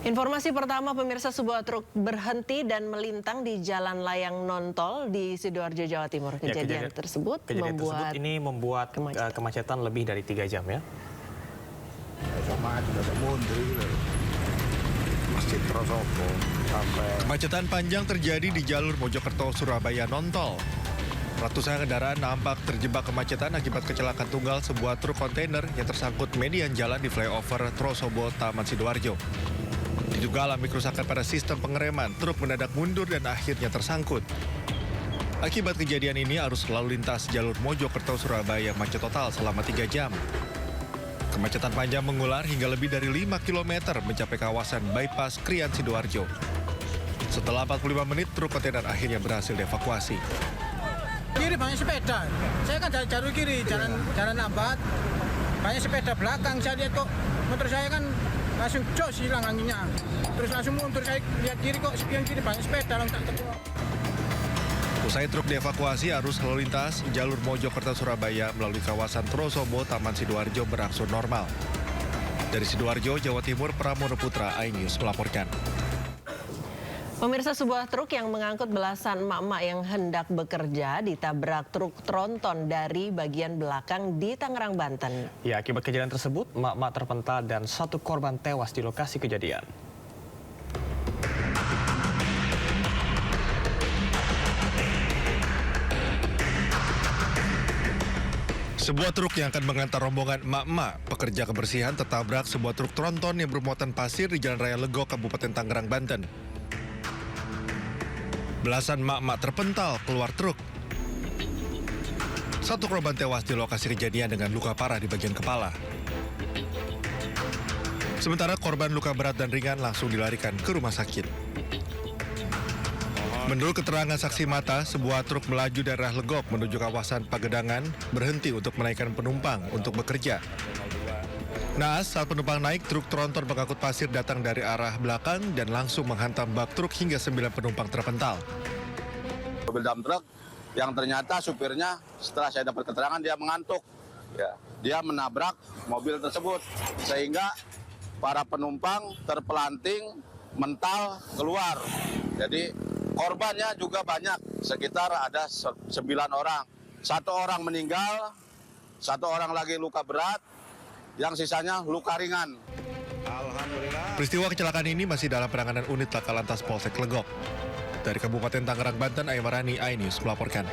Informasi pertama, pemirsa, sebuah truk berhenti dan melintang di jalan layang non-tol di Sidoarjo, Jawa Timur. Kejadian tersebut membuat kemacetan lebih dari 3 jam ya. Kemacetan panjang terjadi di jalur Mojokerto-Surabaya non-tol. Ratusan kendaraan nampak terjebak kemacetan akibat kecelakaan tunggal sebuah truk kontainer yang tersangkut median jalan di flyover Trosobo, Taman Sidoarjo. Diduga alami kerusakan pada sistem pengereman, truk mendadak mundur dan akhirnya tersangkut. Akibat kejadian ini, arus lalu lintas jalur Mojokerto-Surabaya macet total selama 3 jam. Kemacetan panjang mengular hingga lebih dari 5 km mencapai kawasan bypass Krian Sidoarjo. Setelah 45 menit, truk kontainer akhirnya berhasil dievakuasi. Kiri banyak sepeda, saya kan jalur kiri, jalan lambat, banyak sepeda belakang, saya lihat kok motor saya kan langsung jos hilang anginnya, terus langsung mundur, saya lihat kiri kok sepion kiri banyak sepeda, langsung tak terkuat. Usai truk dievakuasi, arus lalu lintas jalur Mojokerto-Surabaya melalui kawasan Trosobo, Taman Sidoarjo berangsur normal. Dari Sidoarjo, Jawa Timur, Pramono Putra, iNews melaporkan. Pemirsa, sebuah truk yang mengangkut belasan emak-emak yang hendak bekerja ditabrak truk tronton dari bagian belakang di Tangerang, Banten. Ya, akibat kejadian tersebut, emak-emak terpental dan 1 korban tewas di lokasi kejadian. Sebuah truk yang akan mengantar rombongan emak-emak pekerja kebersihan tertabrak sebuah truk tronton yang bermuatan pasir di Jalan Raya Legok, Kabupaten Tangerang, Banten. Belasan emak-emak terpental keluar truk. 1 korban tewas di lokasi kejadian dengan luka parah di bagian kepala. Sementara korban luka berat dan ringan langsung dilarikan ke rumah sakit. Menurut keterangan saksi mata, sebuah truk melaju dari arah Legok menuju kawasan Pagedangan berhenti untuk menaikkan penumpang untuk bekerja. Naas, saat penumpang naik, truk tronton pengangkut pasir datang dari arah belakang dan langsung menghantam bak truk hingga 9 penumpang terpental. Mobil dump truk yang ternyata supirnya setelah saya dapat keterangan dia mengantuk. Ya, dia menabrak mobil tersebut sehingga para penumpang terpelanting mental keluar. Jadi korbannya juga banyak, sekitar ada 9 orang. 1 orang meninggal, 1 orang lagi luka berat, yang sisanya luka ringan. Peristiwa kecelakaan ini masih dalam penanganan unit Laka Lantas Polsek Legok. Dari Kabupaten Tangerang, Banten, Aymarani, iNews melaporkan.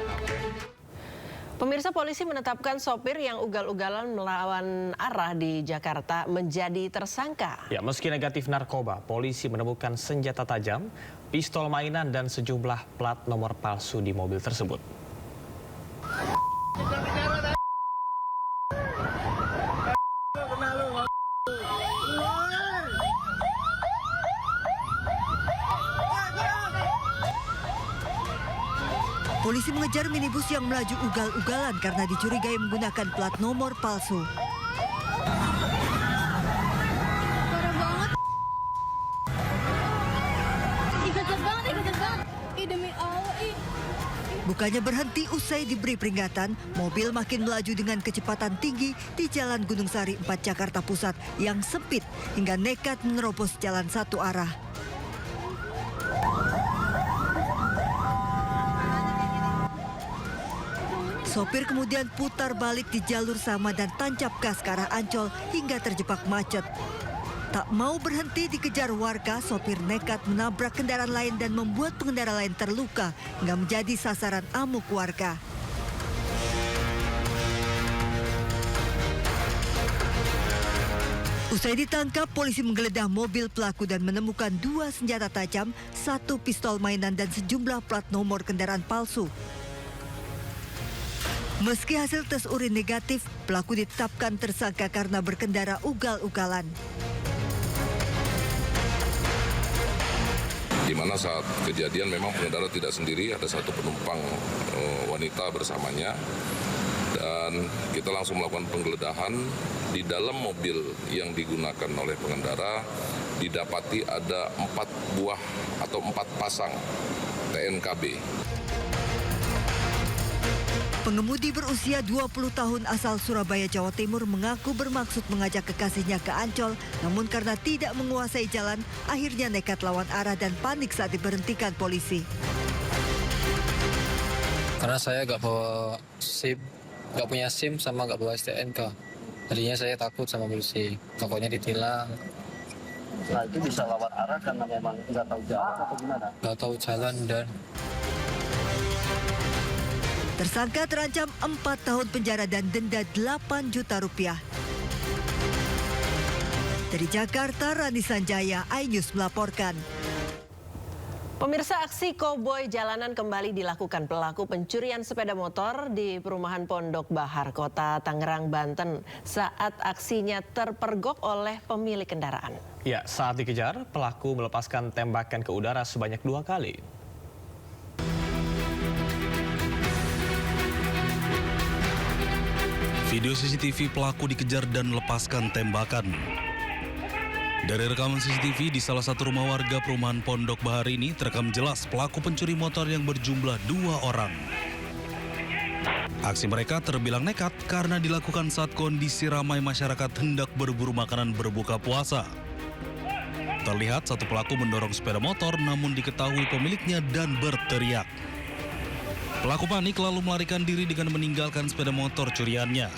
Pemirsa, polisi menetapkan sopir yang ugal-ugalan melawan arah di Jakarta menjadi tersangka. Ya, meski negatif narkoba, polisi menemukan senjata tajam, pistol mainan dan sejumlah plat nomor palsu di mobil tersebut. Polisi mengejar minibus yang melaju ugal-ugalan karena dicurigai menggunakan plat nomor palsu. Parah banget. Iketan banget. Demi Allah, Bukannya berhenti usai diberi peringatan, mobil makin melaju dengan kecepatan tinggi di Jalan Gunung Sari 4 Jakarta Pusat yang sempit hingga nekat menerobos jalan satu arah. Sopir kemudian putar balik di jalur sama dan tancap gas ke arah Ancol hingga terjebak macet. Tak mau berhenti dikejar warga, sopir nekat menabrak kendaraan lain dan membuat pengendara lain terluka hingga menjadi sasaran amuk warga. Usai ditangkap, polisi menggeledah mobil pelaku dan menemukan 2 senjata tajam, 1 pistol mainan dan sejumlah plat nomor kendaraan palsu. Meski hasil tes urin negatif, pelaku ditetapkan tersangka karena berkendara ugal-ugalan. Di mana saat kejadian memang pengendara tidak sendiri, ada 1 penumpang wanita bersamanya. Dan kita langsung melakukan penggeledahan di dalam mobil yang digunakan oleh pengendara, didapati ada 4 buah atau 4 pasang TNKB. Pengemudi berusia 20 tahun asal Surabaya, Jawa Timur mengaku bermaksud mengajak kekasihnya ke Ancol, namun karena tidak menguasai jalan, akhirnya nekat lawan arah dan panik saat diberhentikan polisi. Karena saya nggak bawa SIM, nggak punya SIM sama nggak bawa STNK. Tadinya saya takut sama polisi, takutnya ditilang. Nah itu bisa lawan arah karena memang nggak tahu jalan atau gimana? Nggak tahu jalan dan Tersangka terancam 4 tahun penjara dan denda 8 juta rupiah. Dari Jakarta, Rani Sanjaya, iNews melaporkan. Pemirsa, aksi koboi jalanan kembali dilakukan pelaku pencurian sepeda motor di perumahan Pondok Bahar, Kota Tangerang, Banten saat aksinya terpergok oleh pemilik kendaraan. Ya, saat dikejar, pelaku melepaskan tembakan ke udara sebanyak 2 kali. Video CCTV pelaku dikejar dan lepaskan tembakan. Dari rekaman CCTV di salah satu rumah warga perumahan Pondok Bahar ini terekam jelas pelaku pencuri motor yang berjumlah 2 orang. Aksi mereka terbilang nekat karena dilakukan saat kondisi ramai masyarakat hendak berburu makanan berbuka puasa. Terlihat satu pelaku mendorong sepeda motor namun diketahui pemiliknya dan berteriak. Pelaku panik lalu melarikan diri dengan meninggalkan sepeda motor curiannya.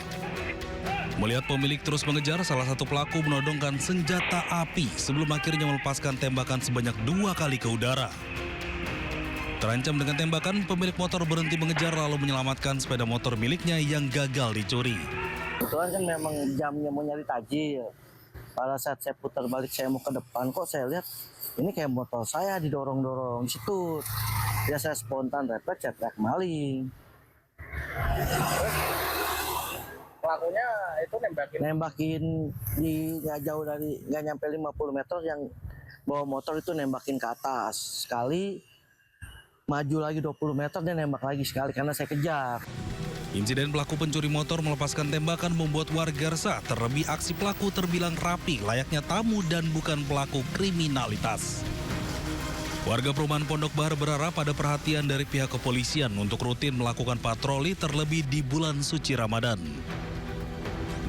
Melihat pemilik terus mengejar, salah satu pelaku menodongkan senjata api sebelum akhirnya melepaskan tembakan sebanyak 2 kali ke udara. Terancam dengan tembakan, pemilik motor berhenti mengejar lalu menyelamatkan sepeda motor miliknya yang gagal dicuri. Kebetulan kan memang jamnya mau nyari tajil. Pada saat saya putar balik saya mau ke depan, kok saya lihat ini kayak motor saya didorong-dorong di situ. Ya saya spontan refleks, saya teriak maling. Pelakunya itu Nembakin di nggak jauh dari, nggak nyampe 50 meter, yang bawa motor itu nembakin ke atas. Sekali, maju lagi 20 meter, dia nembak lagi sekali karena saya kejar. Insiden pelaku pencuri motor melepaskan tembakan membuat warga resah, terlebih aksi pelaku terbilang rapi, layaknya tamu dan bukan pelaku kriminalitas. Warga perumahan Pondok Bahar berharap ada perhatian dari pihak kepolisian untuk rutin melakukan patroli terlebih di bulan suci Ramadan.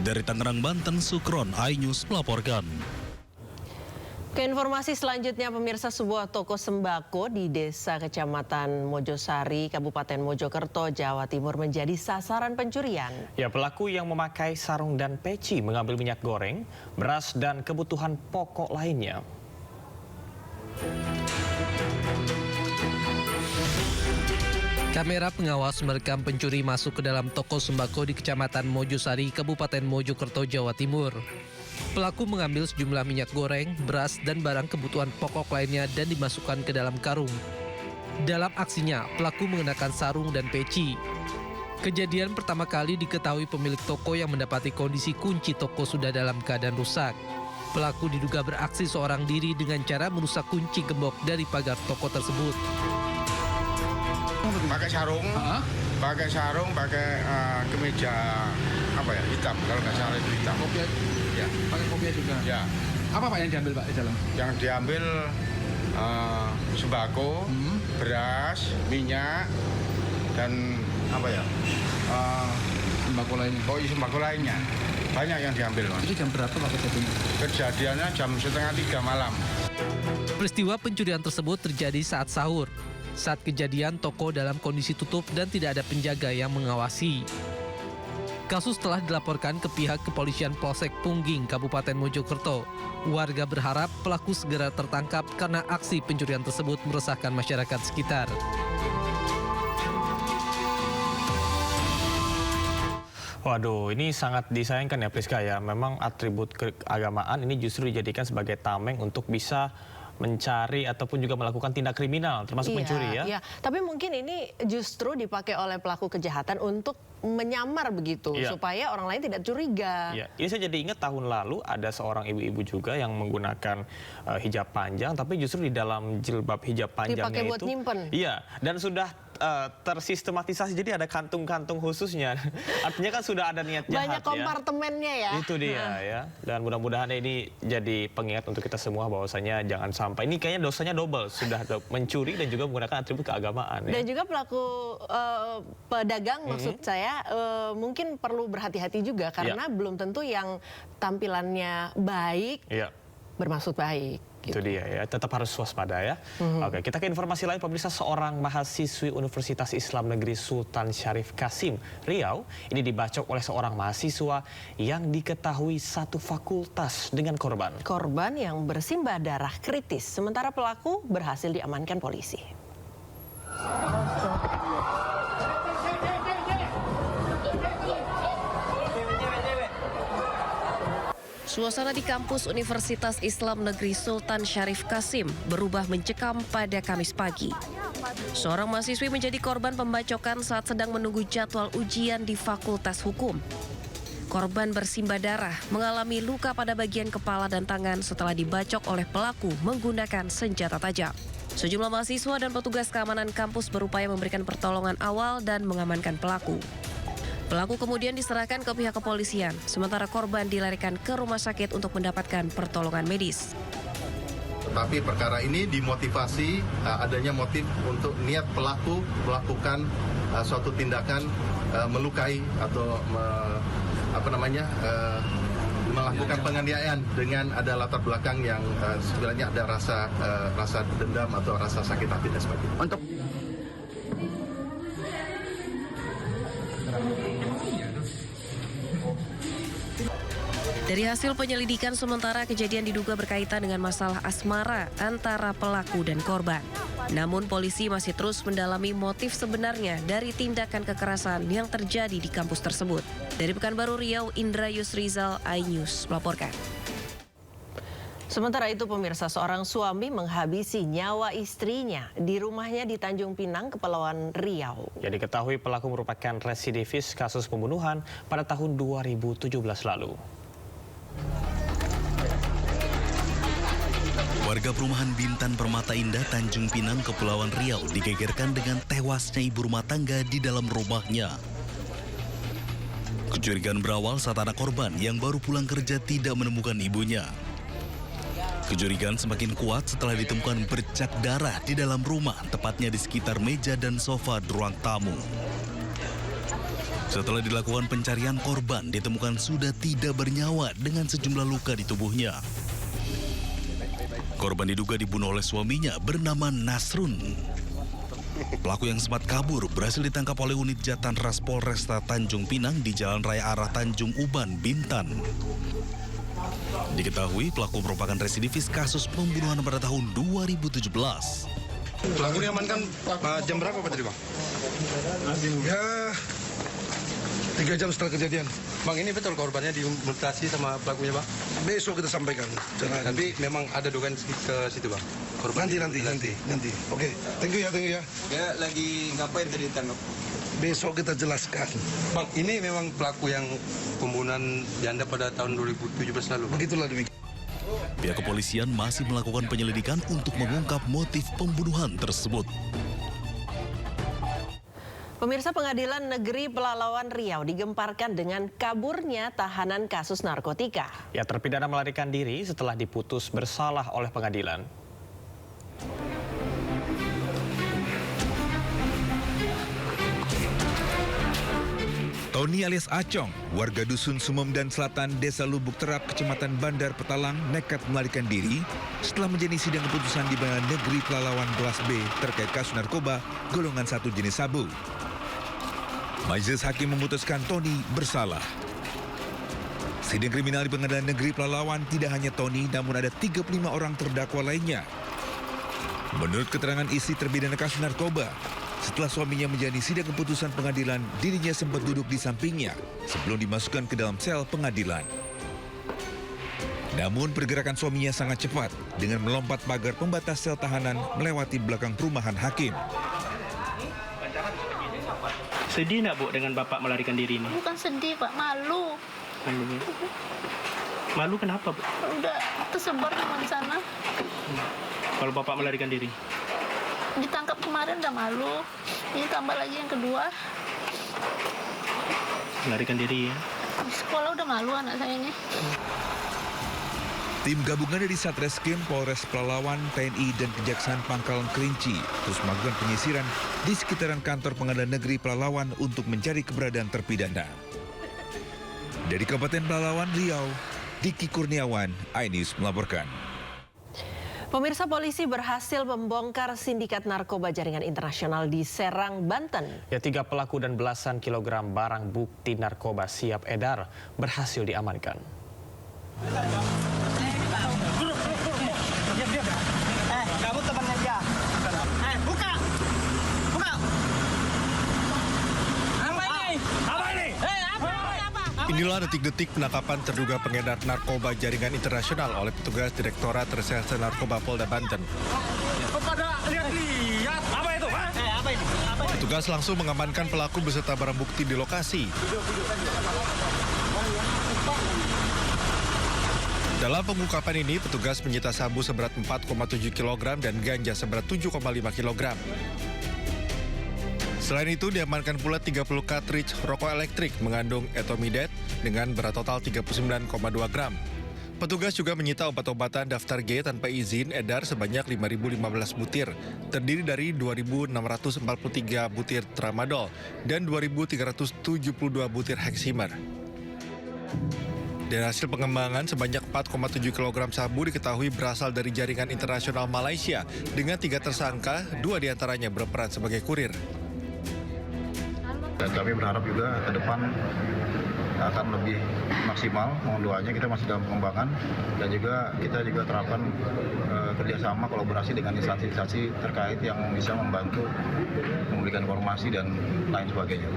Dari Tangerang, Banten, Sukron, iNews melaporkan. Ke informasi selanjutnya, pemirsa, sebuah toko sembako di desa Kecamatan Mojosari, Kabupaten Mojokerto, Jawa Timur menjadi sasaran pencurian. Ya, pelaku yang memakai sarung dan peci mengambil minyak goreng, beras, dan kebutuhan pokok lainnya. kamera pengawas merekam pencuri masuk ke dalam toko sembako di Kecamatan Mojosari, Kabupaten Mojokerto, Jawa Timur. Pelaku mengambil sejumlah minyak goreng, beras, dan barang kebutuhan pokok lainnya dan dimasukkan ke dalam karung. Dalam aksinya, pelaku mengenakan sarung dan peci. Kejadian pertama kali diketahui pemilik toko yang mendapati kondisi kunci toko sudah dalam keadaan rusak. Pelaku diduga beraksi seorang diri dengan cara merusak kunci gembok dari pagar toko tersebut. Pakai sarung, pakai kemeja hitam, kalau nggak salah itu hitam. Kopiah, Ya. pakai kopiah juga. Ya. Apa Pak yang diambil Pak di dalam? Yang diambil sembako, beras, minyak, dan Sembako lainnya. sembako lainnya. Banyak yang diambil, Mas. Itu jam berapa Pak kejadiannya? Kejadiannya jam 2:30 malam. Peristiwa pencurian tersebut terjadi saat sahur. Saat kejadian, toko dalam kondisi tutup dan tidak ada penjaga yang mengawasi. Kasus telah dilaporkan ke pihak kepolisian Polsek Pungging, Kabupaten Mojokerto. Warga berharap pelaku segera tertangkap karena aksi pencurian tersebut meresahkan masyarakat sekitar. Waduh, ini sangat disayangkan ya Priska ya. Memang atribut keagamaan ini justru dijadikan sebagai tameng untuk bisa mencari ataupun juga melakukan tindak kriminal termasuk pencuri ya. Iya, tapi mungkin ini justru dipakai oleh pelaku kejahatan untuk menyamar begitu supaya orang lain tidak curiga. Ya, ini saya jadi ingat tahun lalu ada seorang ibu-ibu juga yang menggunakan hijab panjang, tapi justru di dalam jilbab hijab panjangnya dipakai buat nyimpen. Iya, dan sudah tersistematisasi, jadi ada kantung-kantung khususnya. Artinya kan sudah ada niat jahat. Banyak kompartemennya ya. Itu dia ya. Dan mudah-mudahan ini jadi pengingat untuk kita semua bahwasanya jangan sampai, ini kayaknya dosanya double, sudah mencuri dan juga menggunakan atribut keagamaan. Ya. Dan juga pelaku pedagang maksud saya mungkin perlu berhati-hati juga karena belum tentu yang tampilannya baik bermaksud baik. Itu dia ya, tetap harus waspada ya. Oke, kita ke informasi lain. Pemirsa, seorang mahasiswi Universitas Islam Negeri Sultan Syarif Qasim, Riau, ini dibacok oleh seorang mahasiswa yang diketahui satu fakultas dengan korban. Korban yang bersimbah darah kritis, sementara pelaku berhasil diamankan polisi. Suasana di kampus Universitas Islam Negeri Sultan Syarif Qasim berubah mencekam pada Kamis pagi. Seorang mahasiswi menjadi korban pembacokan saat sedang menunggu jadwal ujian di Fakultas Hukum. Korban bersimbah darah, mengalami luka pada bagian kepala dan tangan setelah dibacok oleh pelaku menggunakan senjata tajam. Sejumlah mahasiswa dan petugas keamanan kampus berupaya memberikan pertolongan awal dan mengamankan pelaku. Pelaku kemudian diserahkan ke pihak kepolisian, sementara korban dilarikan ke rumah sakit untuk mendapatkan pertolongan medis. Tetapi perkara ini dimotivasi adanya motif untuk niat pelaku melakukan suatu tindakan melukai atau melakukan penganiayaan dengan ada latar belakang yang sebenarnya ada rasa dendam atau rasa sakit hati dan sebagainya. Untuk Dari hasil penyelidikan sementara, kejadian diduga berkaitan dengan masalah asmara antara pelaku dan korban. Namun polisi masih terus mendalami motif sebenarnya dari tindakan kekerasan yang terjadi di kampus tersebut. Dari Pekanbaru Riau, Indra Yusrizal, iNews melaporkan. Sementara itu pemirsa, seorang suami menghabisi nyawa istrinya di rumahnya di Tanjung Pinang, Kepulauan Riau. Ya, diketahui pelaku merupakan residivis kasus pembunuhan pada tahun 2017 lalu. Warga perumahan Bintan Permata Indah, Tanjung Pinang, Kepulauan Riau digegerkan dengan tewasnya ibu rumah tangga di dalam rumahnya. Kecurigaan berawal saat anak korban yang baru pulang kerja tidak menemukan ibunya. Kecurigaan semakin kuat setelah ditemukan bercak darah di dalam rumah, tepatnya di sekitar meja dan sofa di ruang tamu. Setelah dilakukan pencarian, korban ditemukan sudah tidak bernyawa dengan sejumlah luka di tubuhnya. Korban diduga dibunuh oleh suaminya bernama Nasrun. Pelaku yang sempat kabur berhasil ditangkap oleh unit Jatanras Polresta Tanjung Pinang di Jalan Raya arah Tanjung Uban, Bintan. Diketahui pelaku merupakan residivis kasus pembunuhan pada tahun 2017. pelaku diamankan jam berapa Pak tadi Bang? Ya, 3 jam setelah kejadian. Bang, ini betul korbannya dimutasi sama pelakunya Bang? Besok kita sampaikan. Tapi memang ada dugaan ke situ Bang? Korban Nanti. Oke, thank you ya. Dia lagi ngapain tadi ditangkap? Besok kita jelaskan. Bang, ini memang pelaku yang pembunuhan janda pada tahun 2017 lalu? Begitulah demikian. Pihak kepolisian masih melakukan penyelidikan untuk mengungkap motif pembunuhan tersebut. Pemirsa, Pengadilan Negeri Pelalawan Riau digemparkan dengan kaburnya tahanan kasus narkotika. Ya, terpidana melarikan diri setelah diputus bersalah oleh pengadilan. Tony alias Acong, warga Dusun Sumemdan Selatan, Desa Lubuk Terap, Kecamatan Bandar Petalang, nekat melarikan diri setelah menjalani sidang keputusan di Pengadilan Negeri Pelalawan kelas B terkait kasus narkoba golongan 1 jenis sabu. Majelis Hakim memutuskan Tony bersalah. Sidang kriminal di Pengadilan Negeri Pelalawan tidak hanya Tony, namun ada 35 orang terdakwa lainnya. Menurut keterangan istri terpidana kasus narkoba, setelah suaminya menjalani sidang keputusan pengadilan, dirinya sempat duduk di sampingnya sebelum dimasukkan ke dalam sel pengadilan. Namun pergerakan suaminya sangat cepat dengan melompat pagar pembatas sel tahanan melewati belakang perumahan hakim. Sedih nggak Bu dengan Bapak melarikan diri ini? Bukan sedih Pak, malu. Malu kenapa Bu? Udah tersebar di sana. Kalau Bapak melarikan diri? Ditangkap kemarin udah malu. Ini tambah lagi yang kedua. Melarikan diri ya? Di sekolah udah malu anak saya ini. Tim gabungan dari Satreskrim, Polres Pelalawan, TNI, dan Kejaksaan Pangkalan Kerinci terus melakukan penyisiran di sekitaran kantor Pengadilan Negeri Pelalawan untuk mencari keberadaan terpidana. Dari Kabupaten Pelalawan, Riau, Diki Kurniawan, iNews melaporkan. Pemirsa, polisi berhasil membongkar sindikat narkoba jaringan internasional di Serang, Banten. Ya, 3 pelaku dan belasan kilogram barang bukti narkoba siap edar berhasil diamankan. Kamu temannya dia. Buka. Apa ini? Inilah detik-detik penangkapan terduga pengedar narkoba jaringan internasional oleh petugas Direktorat Reserse Narkoba Polda Banten. Pada lihat. Apa itu? Apa ini? Petugas langsung mengamankan pelaku beserta barang bukti di lokasi. Dalam pengungkapan ini, petugas menyita sabu seberat 4,7 kg dan ganja seberat 7,5 kg. Selain itu, diamankan pula 30 cartridge rokok elektrik mengandung etomidet dengan berat total 39,2 gram. Petugas juga menyita obat-obatan daftar G tanpa izin edar sebanyak 5.015 butir, terdiri dari 2.643 butir tramadol dan 2.372 butir heximer. Dari hasil pengembangan, sebanyak 4,7 kg sabu diketahui berasal dari jaringan internasional Malaysia dengan 3 tersangka, 2 diantaranya berperan sebagai kurir. Dan kami berharap juga ke depan akan lebih maksimal. Mohon doanya, kita masih dalam pengembangan dan juga kita terapkan kerjasama kolaborasi dengan instansi-instansi terkait yang bisa membantu memberikan informasi dan lain sebagainya.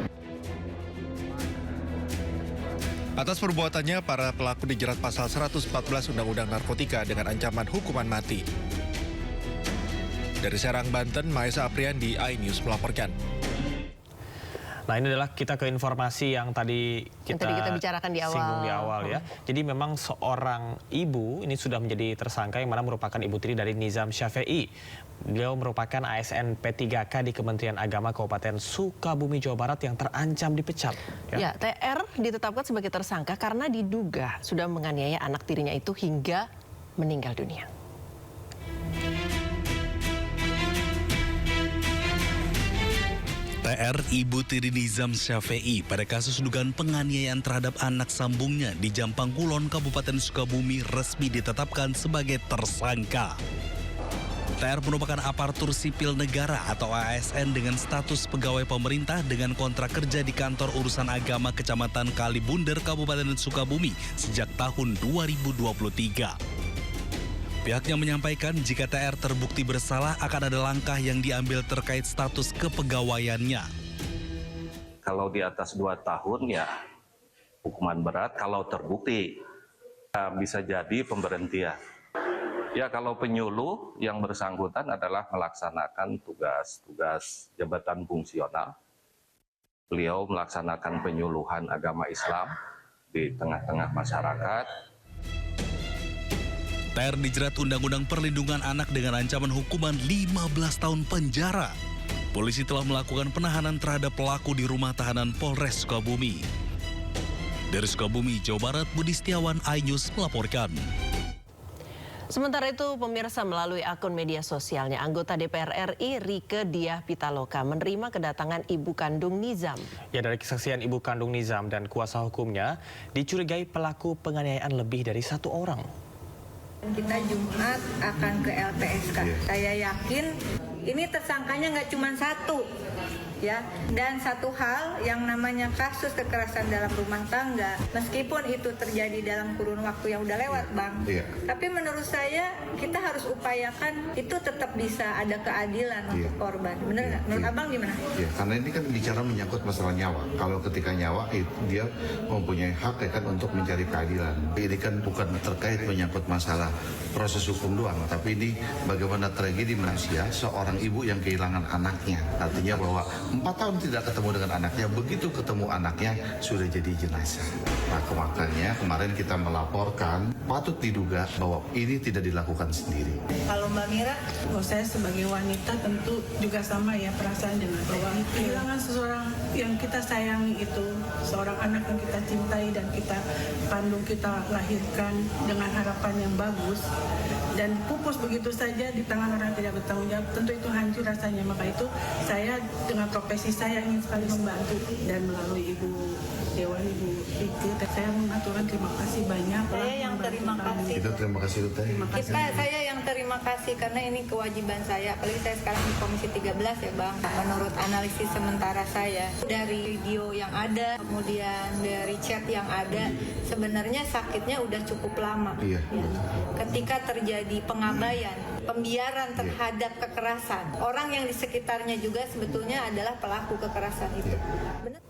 Atas perbuatannya, para pelaku dijerat pasal 114 Undang-Undang Narkotika dengan ancaman hukuman mati. Dari Serang, Banten, Maesa Apriandi, iNews melaporkan. Nah, ini adalah kita ke informasi yang tadi kita bicarakan di awal. Singgung di awal ya. Jadi memang seorang ibu ini sudah menjadi tersangka yang mana merupakan ibu tiri dari Nizam Syafei. Beliau merupakan ASN P3K di Kementerian Agama Kabupaten Sukabumi, Jawa Barat yang terancam dipecat. Ya, TR ditetapkan sebagai tersangka karena diduga sudah menganiaya anak tirinya itu hingga meninggal dunia. TR, ibu tiri Nizam Syafei pada kasus dugaan penganiayaan terhadap anak sambungnya di Jampang Kulon, Kabupaten Sukabumi resmi ditetapkan sebagai tersangka. TR merupakan aparatur sipil negara atau ASN dengan status pegawai pemerintah dengan kontrak kerja di Kantor Urusan Agama Kecamatan Kalibunder, Kabupaten Sukabumi sejak tahun 2023. Pihaknya menyampaikan jika TR terbukti bersalah akan ada langkah yang diambil terkait status kepegawaiannya. Kalau di atas 2 tahun ya hukuman berat, kalau terbukti bisa jadi pemberhentian. Ya kalau penyuluh yang bersangkutan adalah melaksanakan tugas-tugas jabatan fungsional. Beliau melaksanakan penyuluhan agama Islam di tengah-tengah masyarakat. TR dijerat Undang-Undang Perlindungan Anak dengan ancaman hukuman 15 tahun penjara. Polisi telah melakukan penahanan terhadap pelaku di rumah tahanan Polres Sukabumi. Dari Sukabumi, Jawa Barat, Budi Setiawan, iNews melaporkan. Sementara itu, pemirsa, melalui akun media sosialnya, anggota DPR RI Rieke Diah Pitaloka menerima kedatangan ibu kandung Nizam. Ya, dari kesaksian ibu kandung Nizam dan kuasa hukumnya, dicurigai pelaku penganiayaan lebih dari 1 orang. Kita Jumat akan ke LPSK. Saya yakin ini tersangkanya nggak cuma 1, ya. Dan satu hal yang namanya kasus kekerasan dalam rumah tangga, meskipun itu terjadi dalam kurun waktu yang udah lewat, Bang. Tapi menurut saya kita harus upayakan itu tetap bisa ada keadilan untuk korban. Bener nggak? Menurut Abang gimana? Ya, karena ini kan bicara menyangkut masalah nyawa. Kalau ketika nyawa itu dia mempunyai hak ya kan untuk mencari keadilan. Ini kan bukan terkait menyangkut masalah proses hukum doang, tapi ini bagaimana tragedi manusia seorang ibu yang kehilangan anaknya. Artinya bahwa 4 tahun tidak ketemu dengan anaknya, begitu ketemu anaknya sudah jadi jenazah. Nah, makanya kemarin kita melaporkan, patut diduga bahwa ini tidak dilakukan sendiri. Kalau Mbak Mira, saya sebagai wanita tentu juga sama ya perasaan dengan bahwa kehilangan seseorang yang kita sayangi itu, seorang anak yang kita cintai dan kita kandung, kita lahirkan dengan harapan yang bagus, dan pupus begitu saja di tangan orang tidak bertanggung jawab, tentu itu hancur rasanya. Maka itu saya dengan profesi saya ingin sekali membantu, dan melalui Ibu Dewan, Ibu Ike, saya mengaturkan terima kasih banyak. Saya yang terima kasih. Kita terima kasih Teh. Saya yang terima kasih karena ini kewajiban saya. Apalagi saya sekarang di Komisi 13 ya Bang. Menurut analisis sementara saya dari video yang ada, kemudian dari chat yang ada, sebenarnya sakitnya udah cukup lama. Iya. Ya. Ketika terjadi pengabaian, pembiaran terhadap kekerasan, orang yang di sekitarnya juga sebetulnya adalah pelaku kekerasan itu. Benar?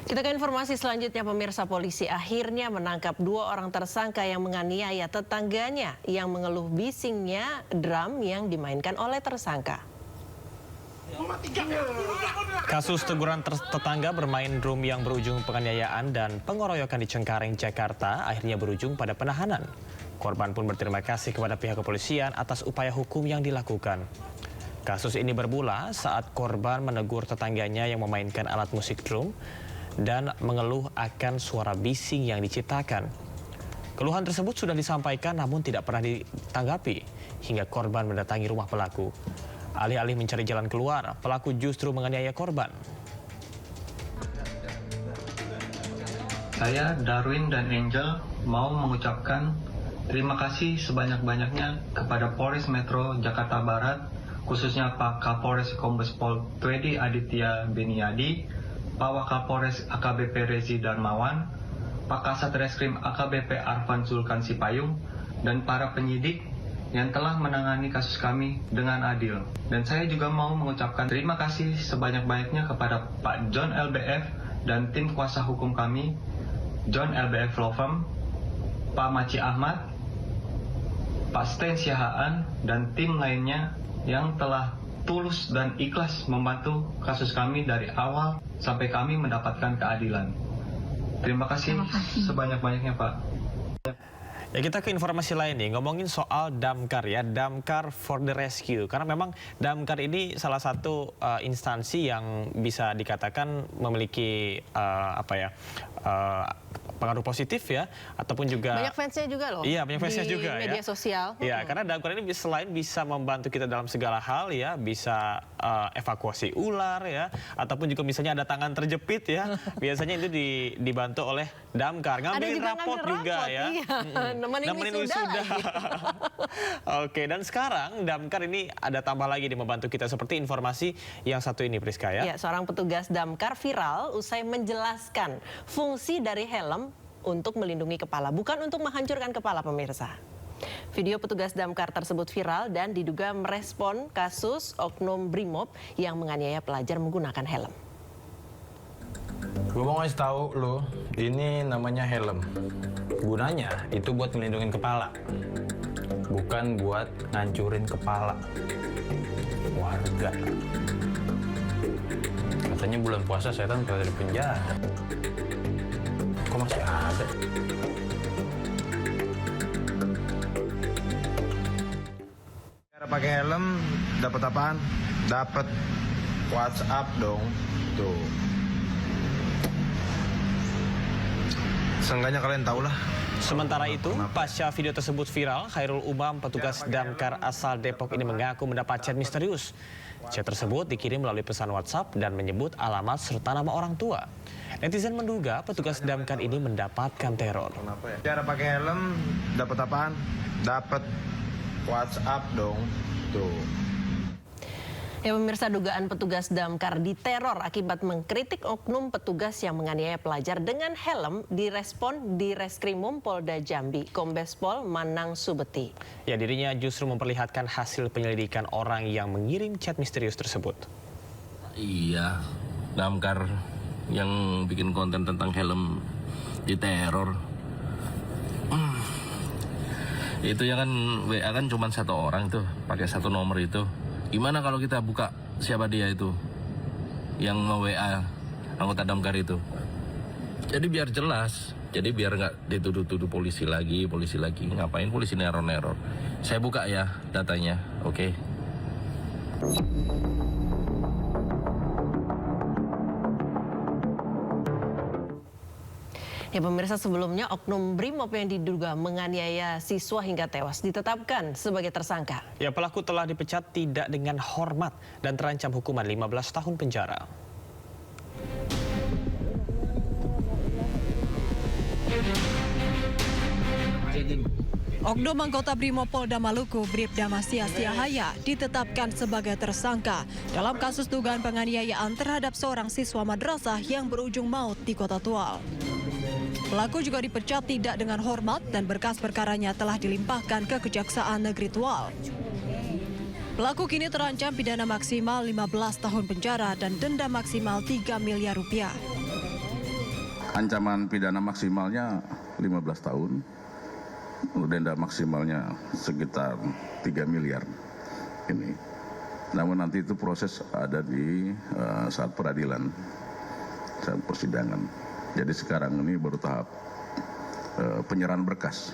Kita ke informasi selanjutnya, pemirsa. Polisi akhirnya menangkap 2 orang tersangka yang menganiaya tetangganya yang mengeluh bisingnya drum yang dimainkan oleh tersangka. Kasus teguran tetangga bermain drum yang berujung penganiayaan dan pengeroyokan di Cengkareng, Jakarta akhirnya berujung pada penahanan. Korban pun berterima kasih kepada pihak kepolisian atas upaya hukum yang dilakukan. Kasus ini bermula saat korban menegur tetangganya yang memainkan alat musik drum dan mengeluh akan suara bising yang diciptakan. Keluhan tersebut sudah disampaikan namun tidak pernah ditanggapi hingga korban mendatangi rumah pelaku. Alih-alih mencari jalan keluar, pelaku justru menganiaya korban. Saya, Darwin dan Angel mau mengucapkan terima kasih sebanyak-banyaknya kepada Polres Metro Jakarta Barat, khususnya Pak Kapolres Kombes Pol Twedi Aditya Beniadi, Pak Wakapolres AKBP Rezi Darmawan, Pak Kasat Reskrim AKBP Arfan Zulkan Sipayung, dan para penyidik yang telah menangani kasus kami dengan adil. Dan saya juga mau mengucapkan terima kasih sebanyak-banyaknya kepada Pak John LBF dan tim kuasa hukum kami, John LBF Law Firm, Pak Maci Ahmad, Pak Sten Siahaan, dan tim lainnya yang telah tulus dan ikhlas membantu kasus kami dari awal sampai kami mendapatkan keadilan. Terima kasih sebanyak-banyaknya, Pak. Ya, kita ke informasi lain nih, ngomongin soal Damkar ya, Damkar for the Rescue. Karena memang Damkar ini salah satu instansi yang bisa dikatakan memiliki pengaruh positif ya, ataupun juga banyak fansnya juga loh. Iya, banyak fansnya juga di media sosial. Iya, karena Damkar ini selain bisa membantu kita dalam segala hal ya, bisa evakuasi ular ya, ataupun juga misalnya ada tangan terjepit ya, biasanya itu dibantu oleh Damkar. Ngambilin rapot juga ya. Iya. Nemenin wisuda. Oke, dan sekarang Damkar ini ada tambah lagi di membantu kita seperti informasi yang satu ini, Priska ya. Ya, seorang petugas Damkar viral usai menjelaskan fungsi dari helm untuk melindungi kepala, bukan untuk menghancurkan kepala, pemirsa. Video petugas Damkar tersebut viral dan diduga merespon kasus oknum Brimob yang menganiaya pelajar menggunakan helm. Gue mau ngasih tahu lo, ini namanya helm. Gunanya itu buat ngelindungin kepala, bukan buat ngancurin kepala warga. Katanya bulan puasa setan keluar dari penjara. Kok masih ada? Cara pakai helm dapat apaan? Dapat WhatsApp dong. Tuh. Seenggaknya kalian tahu lah. Sementara itu, pasca video tersebut viral, Khairul Umam, petugas Damkar asal Depok ini mengaku mendapat chat misterius. Chat tersebut dikirim melalui pesan WhatsApp dan menyebut alamat serta nama orang tua. Netizen menduga petugas Damkar ini mendapatkan teror. Cara pakai helm dapat apaan? Dapat WhatsApp dong. Tuh. Ya, pemirsa, dugaan petugas Damkar diteror akibat mengkritik oknum petugas yang menganiaya pelajar dengan helm direspon di Reskrimum Polda Jambi, Kombes Pol Manang Subeti. Ya, dirinya justru memperlihatkan hasil penyelidikan orang yang mengirim chat misterius tersebut. Iya, Damkar yang bikin konten tentang helm diteror. Itu ya kan WA kan cuma satu orang tuh, pakai satu nomor itu. Gimana kalau kita buka siapa dia itu yang WA anggota damkar itu? Jadi biar jelas, jadi biar nggak dituduh-tuduh polisi lagi, ngapain polisi neror-neror. Saya buka ya datanya, oke? Ya pemirsa, sebelumnya oknum Brimob yang diduga menganiaya siswa hingga tewas ditetapkan sebagai tersangka. Ya, pelaku telah dipecat tidak dengan hormat dan terancam hukuman 15 tahun penjara. Oknum anggota Brimob Polda Maluku, Bribda Masias Yahaya, ditetapkan sebagai tersangka dalam kasus dugaan penganiayaan terhadap seorang siswa madrasah yang berujung maut di Kota Tual. Pelaku juga dipecat tidak dengan hormat dan berkas perkaranya telah dilimpahkan ke Kejaksaan Negeri Tual. Pelaku kini terancam pidana maksimal 15 tahun penjara dan denda maksimal 3 miliar rupiah. Ancaman pidana maksimalnya 15 tahun, denda maksimalnya sekitar 3 miliar ini. Namun nanti itu proses ada di saat peradilan, saat persidangan. Jadi sekarang ini baru tahap penyerahan berkas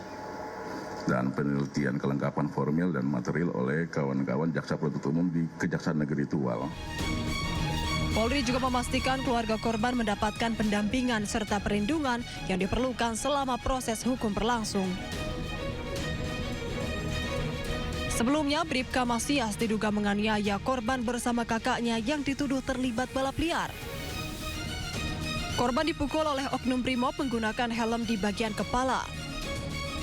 dan penelitian kelengkapan formil dan material oleh kawan-kawan Jaksa Penuntut Umum di Kejaksaan Negeri Tual. Polri juga memastikan keluarga korban mendapatkan pendampingan serta perlindungan yang diperlukan selama proses hukum berlangsung. Sebelumnya, Bribka Masias diduga menganiaya korban bersama kakaknya yang dituduh terlibat balap liar. Korban dipukul oleh oknum Brimob menggunakan helm di bagian kepala.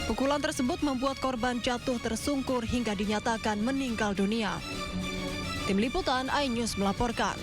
Pukulan tersebut membuat korban jatuh tersungkur hingga dinyatakan meninggal dunia. Tim Liputan iNews melaporkan.